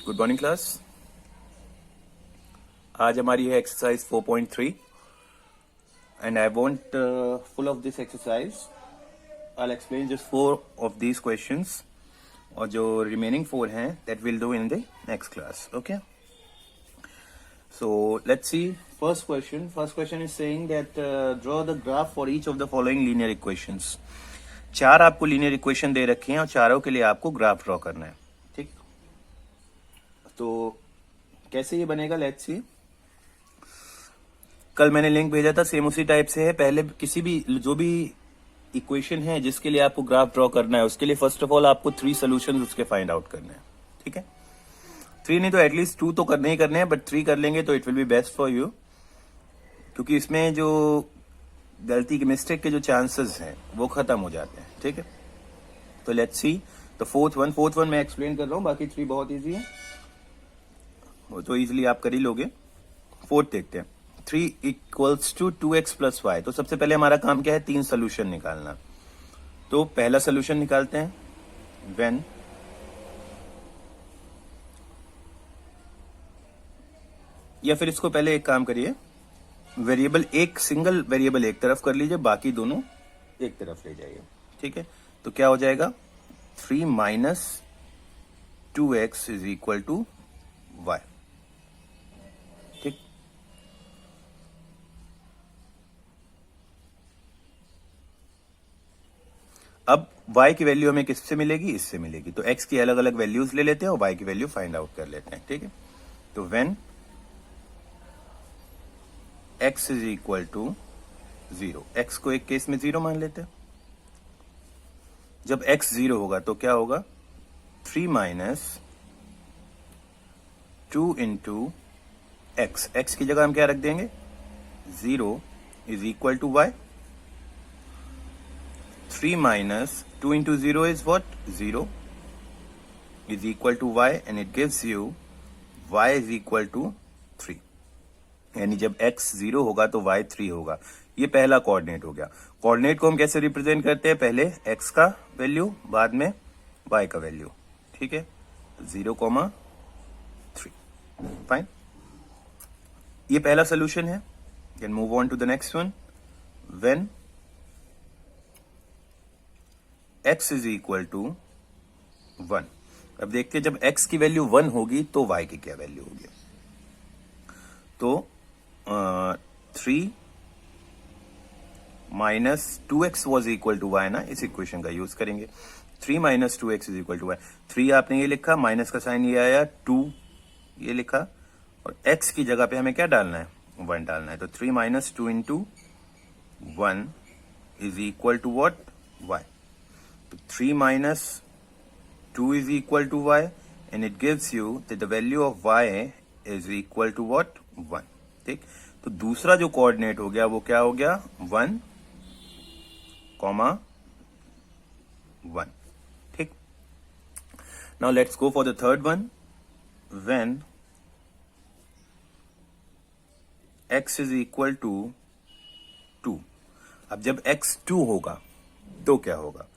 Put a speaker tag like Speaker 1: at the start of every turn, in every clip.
Speaker 1: Good morning class. आज हमारी है exercise 4.3 and I want full of this exercise I explain just 4 of these questions और जो remaining 4 हैं that will do in the next class. Okay, so let's see. First question is saying that draw the graph for each of the following linear equations. 4 आपको linear equation दे रखी हैं और चारों के लिए आपको ग्राफ ड्रॉ करना है. ठीक, तो कैसे ये बनेगा लेट्स सी. कल मैंने लिंक भेजा था, सेम उसी टाइप से है. पहले किसी भी जो भी इक्वेशन है जिसके लिए आपको ग्राफ ड्रॉ करना है उसके लिए फर्स्ट ऑफ ऑल आपको 3 सॉल्यूशंस उसके फाइंड आउट करने हैं. ठीक है, 3 नहीं तो एटलीस्ट 2 तो करने ही करने हैं, बट 3 कर लेंगे तो it will be best for you, क्योंकि इसमें जो गलती के मिस्टेक के जो चांसेस हैं वो खत्म हो जाते हैं. ठीक है, तो let's see the fourth one मैं एक्सप्लेन कर रहा हूं, बाकी 3 बहुत इजी है, वो तो इजीली आप कर ही लोगे. फोर्थ देखते हैं. 3 equals to 2x plus Y. तो सबसे पहले हमारा काम क्या है, 3 सोल्यूशन निकालना. तो पहला सोल्यूशन निकालते हैं. व्हेन या फिर इसको पहले एक काम करिए, वेरिएबल एक सिंगल वेरिएबल एक तरफ कर लीजिए, बाकी दोनों एक तरफ ले जाइए. ठीक है, तो क्या हो जाएगा, 3 minus 2x is equal to Y. ठीक, अब y की वैल्यू हमें किससे मिलेगी, इससे मिलेगी. तो x की अलग अलग वैल्यूज ले लेते हैं और y की वैल्यू फाइंड आउट कर लेते हैं. ठीक है, तो when x is equal to 0, x को एक केस में 0 मान लेते हैं. जब x 0 होगा तो क्या होगा, 3 माइनस 2 इंटू एक्स. एक्स की जगह हम क्या रख देंगे, 0 is equal to Y. 3 minus 2 into 0 is what? 0 is equal to y and it gives you y is equal to 3. यानी जब x 0 होगा तो y 3 होगा. ये पहला कोऑर्डिनेट हो गया. कोऑर्डिनेट को हम कैसे रिप्रेजेंट करते हैं, पहले x का वैल्यू बाद में y का वैल्यू. ठीक है, 0,3. फाइन, ये पहला सोल्यूशन है. Can move on to the next one. When x is equal to 1. अब देखते हैं जब x की वैल्यू 1 होगी तो y की क्या वैल्यू होगी. तो 3 minus 2x was equal to y ना, इस इक्वेशन का यूज करेंगे. 3 minus 2x is equal to Y. 3 आपने ये लिखा, माइनस का साइन ये आया, 2 ये लिखा, और x की जगह पे हमें क्या डालना है, 1 डालना है. तो 3 minus 2 into 1 is equal to what, y. 3 minus 2 is equal to y and it gives you that the value of y is equal to what, 1. ठीक, तो दूसरा जो कोऑर्डिनेट हो गया वो क्या हो गया, 1, 1. ठीक, now let's go for the third one. When x is equal to 2. अब जब x 2 होगा तो क्या होगा,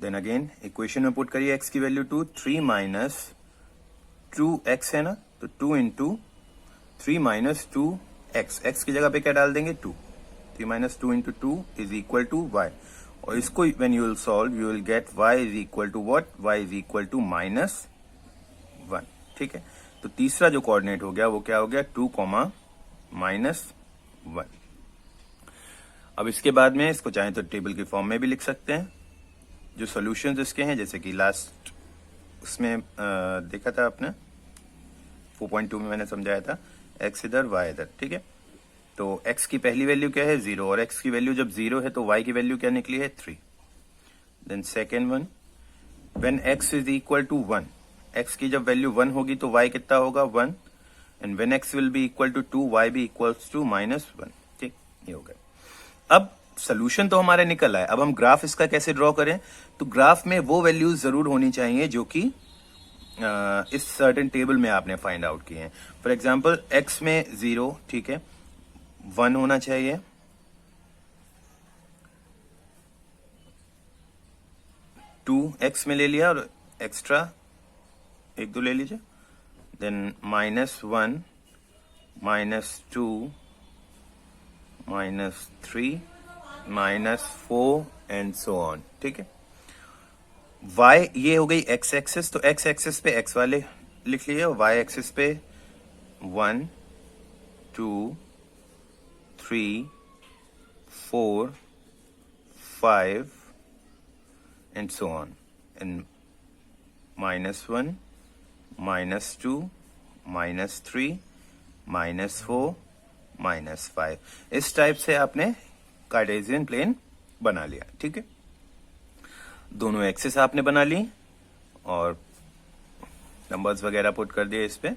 Speaker 1: देन अगेन इक्वेशन में पुट करिए x की वैल्यू 2. 3 माइनस 2x है ना, तो 2 इंटू 3 माइनस 2x. x की जगह पे क्या डाल देंगे, 2. 3 minus 2 into 2 is equal to y. और इसको when you will solve you will get y is equal to what, y is equal to minus 1. ठीक है, तो तीसरा जो कोऑर्डिनेट हो गया वो क्या हो गया, 2, माइनस 1. अब इसके बाद में इसको चाहे तो टेबल की फॉर्म में भी लिख सकते हैं. जो सॉल्यूशंस इसके हैं, जैसे कि लास्ट उसमें देखा था आपने 4.2 में मैंने समझाया था, x इधर y इधर. ठीक है, तो x की पहली वैल्यू क्या है, 0, और x की वैल्यू जब 0 है तो y की वैल्यू क्या निकली है, 3. Then second one, when x is equal to 1. x की जब वैल्यू 1 होगी तो y कितना होगा, 1. And when x will be equal to 2, y भी इक्वल्स टू माइनस 1. ठीक, ये हो गया. अब सोल्यूशन तो हमारा निकल आया. अब हम ग्राफ इसका कैसे ड्रॉ करें, तो ग्राफ में वो वैल्यूज जरूर होनी चाहिए जो कि इस सर्टेन टेबल में आपने फाइंड आउट किए हैं. फॉर एग्जांपल x में 0, ठीक है, 1 होना चाहिए, 2 x में ले लिया और एक्स्ट्रा 1 2 ले लीजिए, then -1, -2, -3, -4 एंड सो ऑन. ठीक है. y ये हो गई x एक्सिस, तो x एक्सिस पे x वाले लिख लिए, y एक्सिस पे 1, 2, 3, 4, 5 and so on, and -1, -2, -3, -4, -5. इस टाइप से आपने कार्टेशियन प्लेन बना लिया. ठीक है. दोनों एक्सिस आपने बना ली और नंबर्स वगैरह पुट कर दिए इस पे.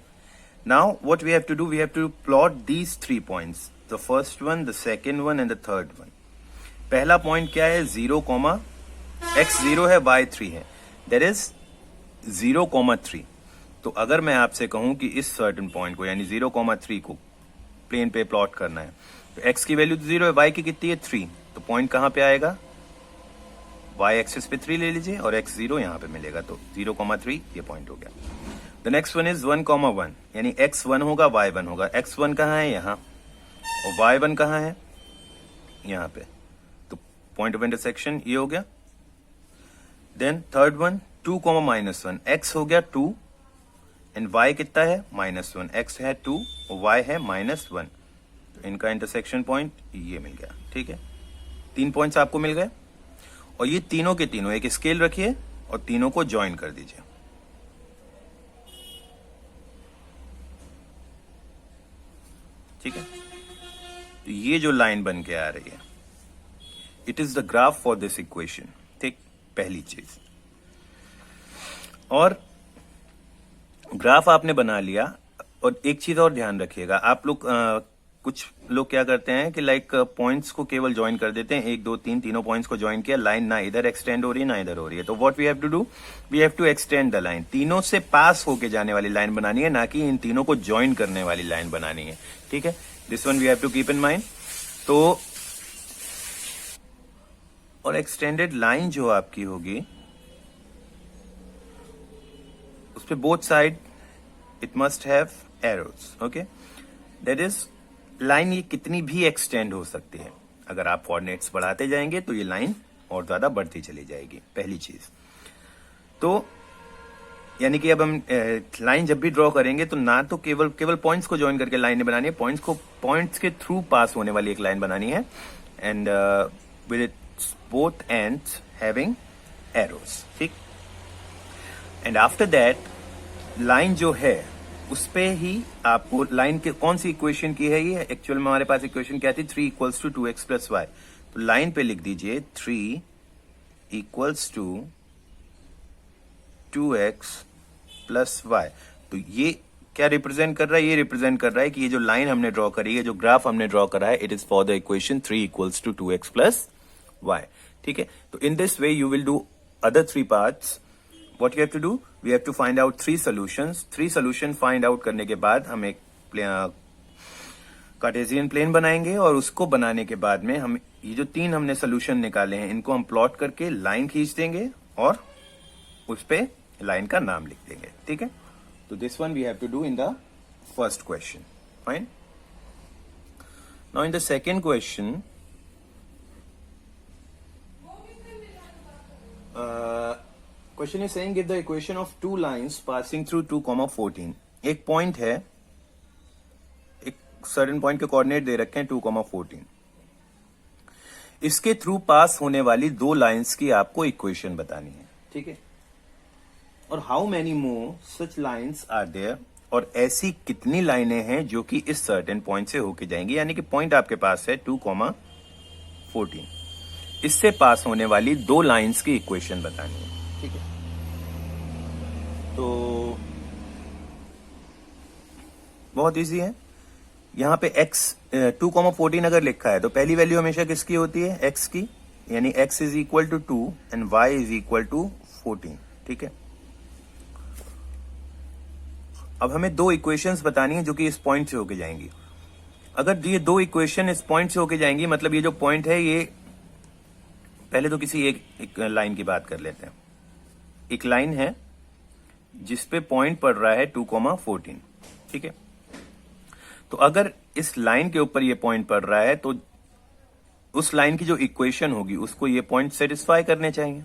Speaker 1: Now what we have to do, we have to plot these 3 points, the first one, the second one and the third one. पहला पॉइंट क्या है, 0, x 0 है, y 3 है, दैट इज 0, 3. तो अगर मैं आपसे कहूं कि इस सर्टेन पॉइंट को यानी 0, 3 को प्लेन पे प्लॉट करना है, तो x की वैल्यू तो 0 है, y की कितनी है 3, तो पॉइंट कहां पे आएगा, y एक्सिस पे 3 ले लीजिए और x 0 यहां पे मिलेगा, तो 0, 3 ये पॉइंट हो गया. द नेक्स्ट वन इज 1, 1 यानी x 1 होगा, y 1 होगा. x 1 कहां है, यहां, और y 1 कहां है, यहां पे, तो पॉइंट ऑफ इंटरसेक्शन ये हो गया. देन थर्ड वन 2, -1, x हो गया 2 एंड y कितना है, -1. x है 2 और y है -1, तो इनका इंटरसेक्शन पॉइंट ये मिल गया. ठीक है. 3 पॉइंट्स आपको मिल गए और ये तीनों के तीनों एक स्केल रखिए और तीनों को ज्वाइन कर दीजिए. ठीक है. तो ये जो लाइन बन के आ रही है, it is the graph for this equation. ठीक, पहली चीज. और ग्राफ आपने बना लिया. और एक चीज और ध्यान रखिएगा, आप लोग कुछ लोग क्या करते हैं कि लाइक पॉइंट्स को केवल ज्वाइन कर देते हैं, 1, 2, 3 तीनों पॉइंट्स को ज्वाइन किया, लाइन ना इधर एक्सटेंड हो रही है ना इधर हो रही है. तो what we have to do, we have to extend the line. तीनों से पास होके जाने वाली लाइन बनानी है, ना कि इन तीनों को ज्वाइन करने वाली लाइन बनानी है. ठीक है. This one we have to keep in mind. तो और एक्सटेंडेड लाइन जो आपकी होगी उस पे both side it must have arrows. Okay. That is line ये कितनी भी एक्सटेंड हो सकती है. अगर आप कोऑर्डिनेट्स बढ़ाते जाएंगे तो ये लाइन और ज्यादा बढ़ती चली जाएगी. पहली चीज. तो यानी कि अब हम लाइन जब भी ड्रॉ करेंगे तो ना तो केवल पॉइंट्स को ज्वाइन करके लाइन बनानी है, पॉइंट्स के थ्रू पास होने वाली एक लाइन बनानी है. And with its both ends having arrows. ठीक. एंड आफ्टर दैट लाइन जो है उस पे ही आपको लाइन के कौन सी इक्वेशन की है, ये एक्चुअल में हमारे पास इक्वेशन क्या थी, 3 = 2x + y. तो लाइन पे लिख दीजिए 3 = 2x + y. तो ये क्या रिप्रेजेंट कर रहा है, ये रिप्रेजेंट कर रहा है कि ये जो लाइन हमने ड्रॉ करी है, जो ग्राफ हमने ड्रॉ करा है, it is for the equation 3 = 2x + y. ठीक है. तो in this way you will do other 3 parts. What you have to do? We have to find out 3 solutions. 3 solution find out करने के बाद हम एक कार्टेशियन प्लेन बनाएंगे और उसको बनाने के बाद में हम ये जो 3 हमने सोल्यूशन निकाले हैं इनको हम प्लॉट करके लाइन खींच देंगे और उस पे लाइन का नाम लिख देंगे. ठीक है. तो this one we have to do in the first question. Fine. Now in the second question question is saying give the equation of 2 lines passing through 2, 14. एक पॉइंट है, एक सर्टेन पॉइंट के कोऑर्डिनेट दे रखे हैं 2, 14. इसके थ्रू पास होने वाली 2 लाइन्स की आपको इक्वेशन बतानी है. ठीक है. और how many more such lines are there, और ऐसी कितनी लाइनें हैं जो कि इस सर्टेन पॉइंट से होके जाएंगी. यानी कि पॉइंट आपके पास है 2, 14. इससे पास होने वाली 2 लाइन्स की इक्वेशन बतानी है. ठीक है. तो बहुत इजी है. यहां पे x 2, 14 अगर लिखा है तो पहली वैल्यू हमेशा किसकी होती है, x की. यानी x = 2 एंड y = 14. ठीक है. अब हमें 2 इक्वेशंस बतानी है जो कि इस पॉइंट से होके जाएंगी. अगर ये 2 इक्वेशन इस पॉइंट से होके जाएंगी, मतलब ये जो पॉइंट है, ये पहले तो किसी एक लाइन की बात कर लेते हैं. एक लाइन है जिसपे पॉइंट पड़ रहा है 2,14, ठीक है। तो अगर इस लाइन के ऊपर ये पॉइंट पड़ रहा है तो उस लाइन की जो इक्वेशन होगी उसको ये पॉइंट सेटिस्फाई करने चाहिए।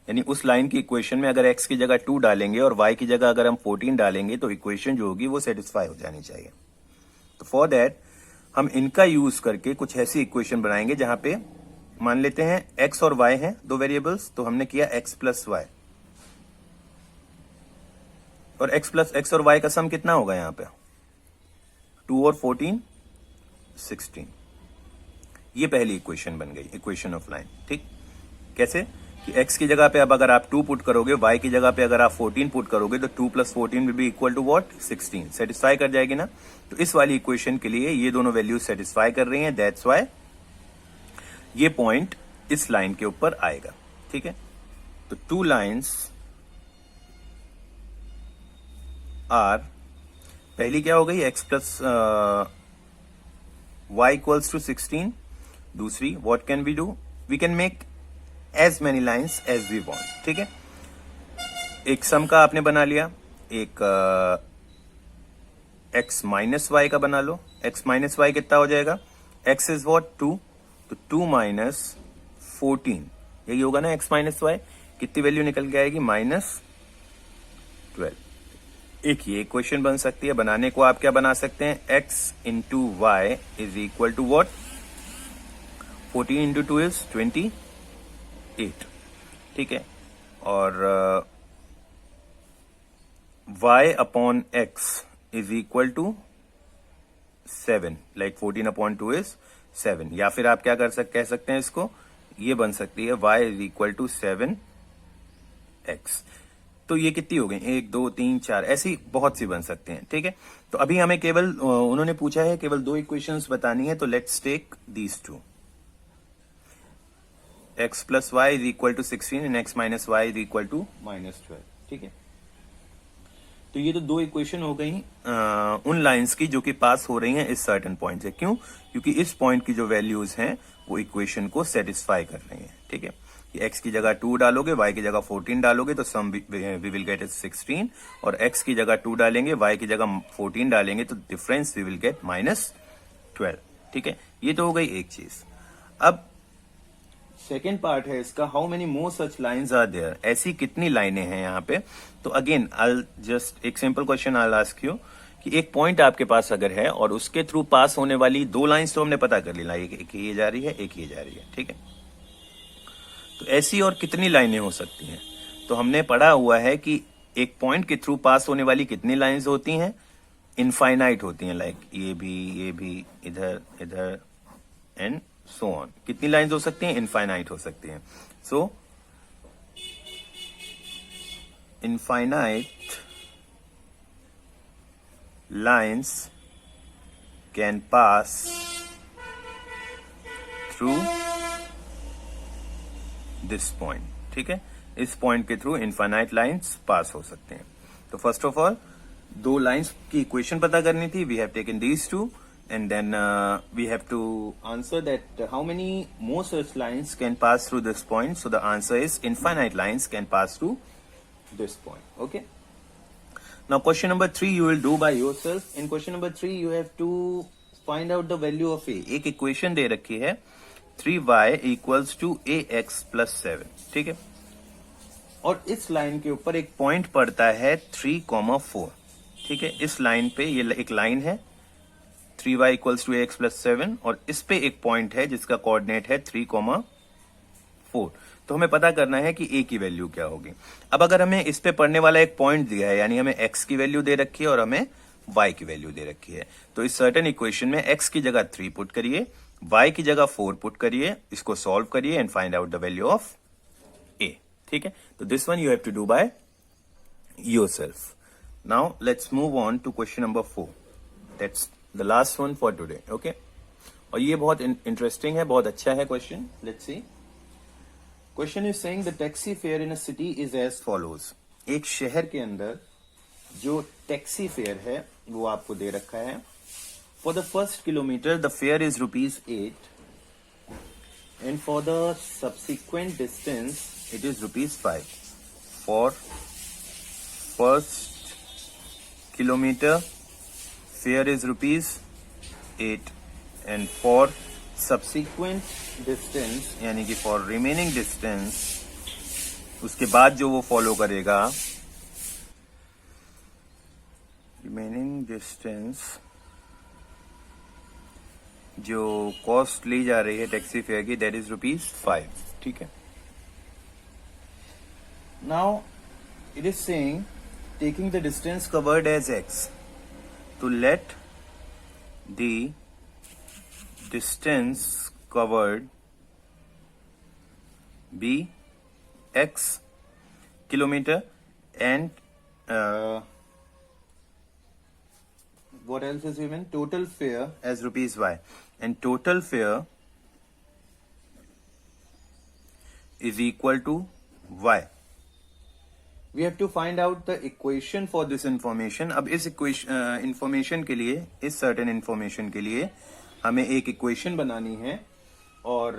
Speaker 1: यानी उस लाइन की इक्वेशन में अगर x की जगह 2 डालेंगे और y की जगह अगर हम 14 डालेंगे तो इक्वेशन जो होगी वो सेटिस्फाई हो जानी चाहिए। तो फॉर दैट हम इनका यूज करके कुछ ऐसी इक्वेशन बनाएंगे जहां पे मान लेते हैं x और y हैं दो वेरिएबल्स, तो हमने किया x प्लस वाई, और x प्लस x और y का सम कितना होगा यहाँ पे 2 और 14 16। ये पहली इक्वेशन बन गई, इक्वेशन ऑफ लाइन। ठीक, कैसे कि x की जगह पे अब अगर आप 2 पुट करोगे, y की जगह पे अगर आप 14 पुट करोगे तो 2 plus 14 will be equal to what 16। Satisfy कर जाएगी ना। तो इस वाली इक्वेशन के लिए ये दोनों वैल्यूज सेटिस्फाई कर रही हैं, दैट्स वाई ये पॉइंट इस लाइन के ऊपर आएगा। ठीक है, तो 2 लाइन्स आर, पहली क्या हो गई x plus y equals to 16। दूसरी what can we do, we can make as many lines as we want. ठीक है, एक सम का आपने बना लिया, एक x माइनस वाई का बना लो। x माइनस वाई कितना हो जाएगा, x इज व्हाट 2, तो 2 माइनस 14 यही होगा ना x माइनस वाई। कितनी वैल्यू निकल के आएगी -12। एक ये इक्वेशन बन सकती है। बनाने को आप क्या बना सकते हैं, x into y is equal to what 14 into 2 is 28। ठीक है, और y upon x is equal to 7, like 14 upon 2 is 7। या फिर आप क्या कह सकते हैं इसको, ये बन सकती है y is equal to 7x। तो ये कितनी हो गई, 1 2 3 4, ऐसी बहुत सी बन सकते हैं। ठीक है, तो अभी हमें केवल उन्होंने पूछा है केवल 2 इक्वेशंस बतानी है, तो let's take these 2, x plus y is equal to 16 and x minus y is equal to -12। ठीक है, तो ये तो 2 इक्वेशन हो गई उन लाइंस की जो कि पास हो रही हैं इस सर्टेन पॉइंट से। क्यों, क्योंकि इस पॉइंट की जो वैल्यूज हैं वो इक्वेशन को सेटिस्फाई कर रही हैं। ठीक है, x की जगह 2 डालोगे, y की जगह 14 डालोगे तो सम वी विल गेट 16, और x की जगह 2 डालेंगे, y की जगह 14 डालेंगे तो डिफरेंस वी विल गेट -12। ठीक है, ये तो हो गई एक चीज। अब सेकेंड पार्ट है इसका, how many more such lines are there, ऐसी कितनी लाइनें हैं यहाँ पे। तो अगेन आई जस्ट एक simple question I ask you कि एक पॉइंट आपके पास अगर है और उसके थ्रू पास होने वाली 2 लाइन्स तो हमने पता कर ली, एक ये जा रही है, एक ये जा रही है। ठीक है, तो ऐसी और कितनी लाइनें हो सकती हैं। तो हमने पढ़ा हुआ है कि एक पॉइंट के थ्रू पास होने वाली कितनी लाइंस होती हैं, इनफाइनाइट होती हैं, लाइक ये भी, इधर इधर एंड सो ऑन। कितनी लाइंस हो सकती हैं, इनफाइनाइट हो सकती हैं। So infinite lines can pass through this point. ठीक है, इस पॉइंट के थ्रू इनफाइनाइट लाइंस पास हो सकते हैं। तो फर्स्ट ऑफ ऑल 2 लाइंस की इक्वेशन पता करनी थी, we have taken these 2 and then we have to answer that how many more such lines can pass through this point. So the answer is infinite lines can pass through this point. Okay, now question number 3 you will do by yourself. In question number 3 you have to find out the value of a. एक equation दे रखी है 3y equals to ax plus 7. ठीक है, और इस line के ऊपर एक पॉइंट पड़ता है 3,4। ठीक है, इस लाइन पे ये एक लाइन है 3y equals to ax plus 7, और इस पे एक पॉइंट है जिसका कोऑर्डिनेट है 3,4। तो हमें पता करना है कि a की वैल्यू क्या होगी। अब अगर हमें इस पे पड़ने वाला एक पॉइंट दिया है, यानी हमें x की वैल्यू दे रखी है और हमें y की वैल्यू दे रखी है, तो इस सर्टेन इक्वेशन में x की जगह 3 पुट करिए, y की जगह 4 पुट करिए, इसको सॉल्व करिए and find out the value of a। ठीक है, तो this one you have to do by yourself. Now let's move on to question number 4, that's the last one for today. Okay, और ये बहुत interesting है, बहुत अच्छा है question. Let's see, question is saying the taxi fare in a city is as follows. एक शहर के अंदर जो टैक्सी फेयर है वो आपको दे रखा है। For the first kilometre the fair is ₹8 and for the subsequent distance it is ₹5 for first kilometer fare is ₹8 and for subsequent distance यानी कि for remaining distance उसके बाद जो वो फॉलो करेगा remaining distance जो कॉस्ट ली जा रही है टैक्सी फेयर की दैट इज ₹5. ठीक है. Now it is saying taking the distance covered as x to let the distance covered be x kilometer and what else is given? Total fare as ₹y and total fare is equal to y. We have to find out the equation for this information. अब इस information के लिए, इस certain information के लिए हमें एक equation बनानी है और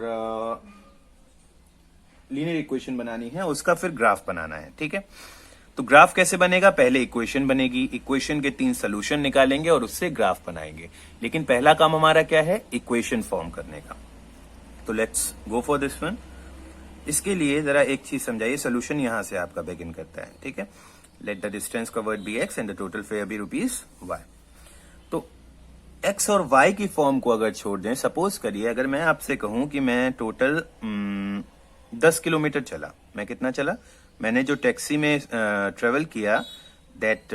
Speaker 1: linear equation बनानी है, उसका फिर ग्राफ बनाना है. ठीक है. तो ग्राफ कैसे बनेगा? पहले इक्वेशन बनेगी, इक्वेशन के 3 सोल्यूशन निकालेंगे और उससे ग्राफ बनाएंगे. लेकिन पहला काम हमारा क्या है? इक्वेशन फॉर्म करने का. तो let's go for this one. इसके लिए जरा एक चीज समझाइए. सोल्यूशन यहां से आपका बिगिन करता है. ठीक है. Let the distance covered be x and the total fare be ₹y. तो x और y की फॉर्म को अगर छोड़ दें, सपोज करिए अगर मैं आपसे कहूं कि मैं टोटल 10 किलोमीटर चला. मैं कितना चला? मैंने जो टैक्सी में ट्रेवल किया that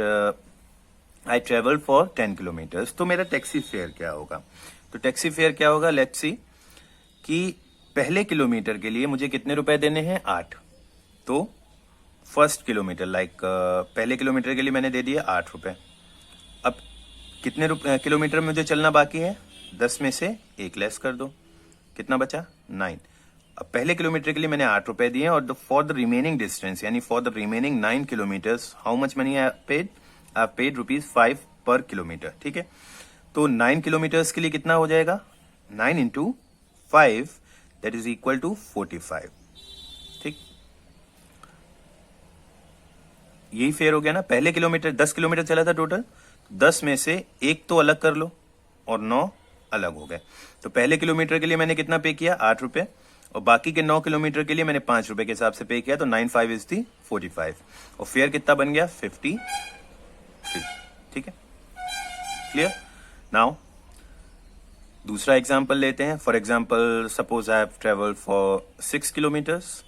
Speaker 1: I travel for 10 kilometres. तो मेरा टैक्सी फेयर क्या होगा? तो टैक्सी फेयर क्या होगा? लेट्स सी कि पहले किलोमीटर के लिए मुझे कितने रुपए देने हैं? 8. तो फर्स्ट किलोमीटर पहले किलोमीटर के लिए मैंने दे दिया 8 रुपए. अब कितने किलोमीटर में मुझे चलना बाकी है? 10 में से 1 लेस कर दो. कितना बचा? 9. अब पहले किलोमीटर के लिए मैंने 8 रुपए दिए और फॉर द रिमेनिंग डिस्टेंस यानी for the remaining 9 kilometres how much money I paid? I paid ₹5 पर किलोमीटर. ठीक है. तो 9 किलोमीटर्स के लिए कितना हो जाएगा? 9 into 5 that is equal to 45. ठीक. यही फेयर हो गया ना. पहले किलोमीटर 10 किलोमीटर चला था टोटल. 10 में से 1 तो अलग कर लो और 9 अलग हो गए. तो पहले किलोमीटर के लिए मैंने कितना पे किया? 8 रुपए. और बाकी के 9 किलोमीटर के लिए मैंने 5 रुपए के हिसाब से पे किया. तो 9 5 इज दी 45 और फेयर कितना बन गया? 53. ठीक है. क्लियर. नाउ दूसरा एग्जांपल लेते हैं. For example suppose I have travel for 6 kilometres.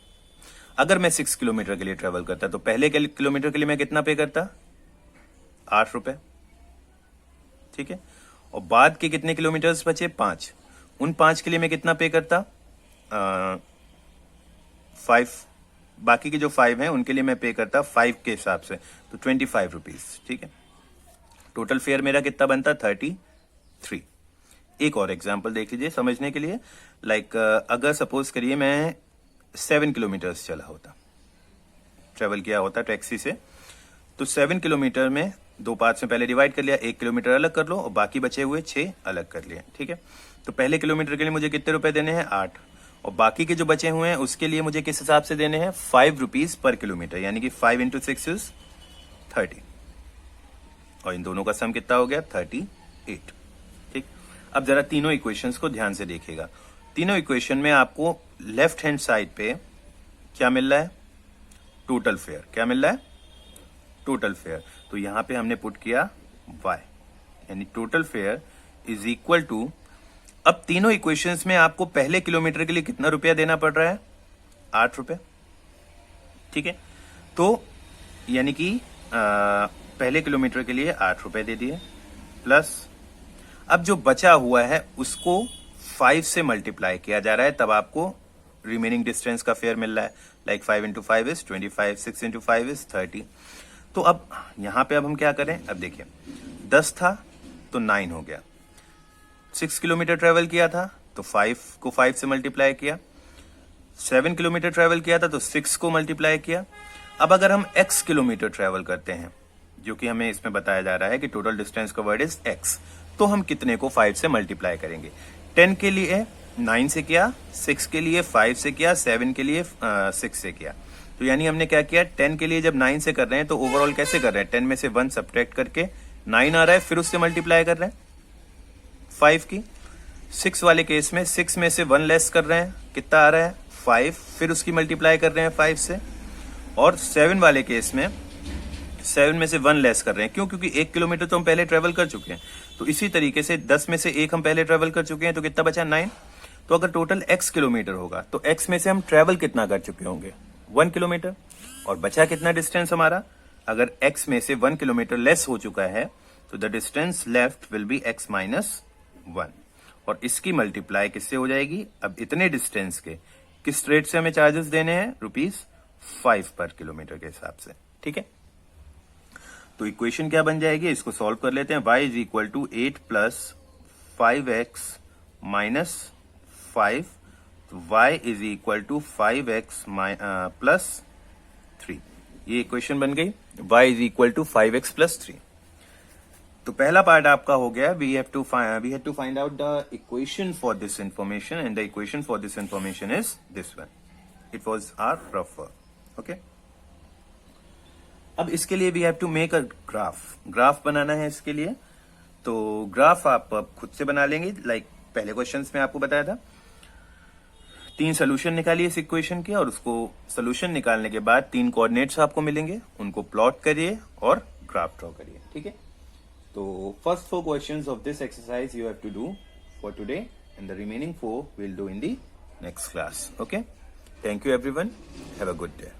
Speaker 1: अगर मैं 6 किलोमीटर के लिए ट्रेवल करता तो पहले किलोमीटर के लिए मैं कितना पे करता? 8 रुपए. ठीक है. और बाद के कितने किलोमीटर्स बचे? 5. उन 5 के लिए मैं कितना पे करता? 5. बाकी के जो 5 हैं उनके लिए मैं पे करता 5 के हिसाब से. तो 25 रुपीज. ठीक है. टोटल फेयर मेरा कितना बनता? 33. एक और एग्जांपल देख लीजिए समझने के लिए. अगर सपोज करिए मैं 7 किलोमीटर्स चला होता, ट्रेवल किया होता टैक्सी से. तो 7 किलोमीटर में 2 पार्ट्स में पहले डिवाइड कर लिया. 1 किलोमीटर अलग कर लो और बाकी बचे हुए 6 अलग कर लिए. ठीक है. तो पहले किलोमीटर के लिए मुझे कितने रुपए देने हैं? 8. और बाकी के जो बचे हुए हैं उसके लिए मुझे किस हिसाब से देने हैं? 5 रुपीज पर किलोमीटर यानी कि 5 इंटू 6 इज 30. और इन दोनों का सम कितना हो गया? 38. ठीक. अब जरा तीनों इक्वेशंस को ध्यान से देखिएगा. तीनों इक्वेशन में आपको लेफ्ट हैंड साइड पे क्या मिल रहा है? Total fare. क्या मिल रहा है? Total fare. तो यहां पे हमने पुट किया y यानी total fare is equal to. अब तीनों इक्वेशंस में आपको पहले किलोमीटर के लिए कितना रुपया देना पड़ रहा है? 8 रुपए. ठीक है. तो यानी कि पहले किलोमीटर के लिए 8 रुपए दे दिए प्लस अब जो बचा हुआ है उसको 5 से मल्टीप्लाई किया जा रहा है. तब आपको रिमेनिंग डिस्टेंस का फेयर मिल रहा है. 5 इंटू 5 इज 25. 6 into 5 is 30. तो अब यहां पे अब हम क्या करें? अब देखिए 10 था तो 9 हो गया. 6 किलोमीटर ट्रेवल किया था तो 5 को 5 से मल्टीप्लाई किया. 7 किलोमीटर ट्रेवल किया था तो 6 को मल्टीप्लाई किया. अब अगर हम x किलोमीटर ट्रेवल करते हैं जो कि हमें इसमें बताया जा रहा है कि total distance covered is x, तो हम कितने को 5 से मल्टीप्लाई करेंगे? 10 के लिए 9 से किया, 6 के लिए 5 से किया, 7 के लिए 6 से किया. तो यानी हमने क्या किया, 10 के लिए जब 9 से कर रहे हैं तो ओवरऑल कैसे कर रहे हैं, 10 में से 1 सब्ट्रैक्ट करके 9 आ रहा है, फिर उससे मल्टीप्लाई कर रहे हैं 5 की। 6 वाले केस में 6 में से 1 लेस कर रहे हैं, कितना आ रहा है 5, फिर उसकी मल्टीप्लाई कर रहे हैं 5 से। और 7 वाले केस में 7 में से 1 लेस कर रहे हैं, क्यों, क्योंकि 1 किलोमीटर तो हम पहले ट्रेवल कर चुके हैं। तो इसी तरीके से 10 में से 1 हम पहले ट्रेवल कर चुके हैं, तो कितना बचा 9। तो अगर टोटल x किलोमीटर होगा तो x में से हम ट्रेवल कितना कर चुके होंगे, 1 किलोमीटर। और बचा कितना डिस्टेंस हमारा, अगर x में से 1 किलोमीटर लेस हो चुका है तो the distance left will be x minus 1। और इसकी मल्टीप्लाई किससे हो जाएगी, अब इतने डिस्टेंस के किस रेट से हमें चार्जेस देने हैं, ₹5 पर किलोमीटर के हिसाब से, ठीक है। तो इक्वेशन क्या बन जाएगी, इसको सॉल्व कर लेते हैं। y is equal to 8 plus 5x minus 5, तो y is equal to 5x plus 3। ये इक्वेशन बन गई, y is equal to 5x plus 3। तो पहला पार्ट आपका हो गया, we have to find out the equation for this information, and the equation for this information is this one. It was our rough work, okay. अब इसके लिए we have to make a graph बनाना है इसके लिए। तो graph आप खुद से बना लेंगे, लाइक पहले क्वेश्चंस में आपको बताया था। 3 सोल्यूशन निकालिए इस इक्वेशन के, और उसको सोल्यूशन निकालने के बाद 3 कोऑर्डिनेट्स आपको मिलेंगे, उनको प्लॉट करिए और ग्राफ ड्रॉ करिए, ठीक है। तो first 4 questions of this exercise you have to do for today, and the remaining 4 will do in the next class, okay. Thank you everyone, have a good day.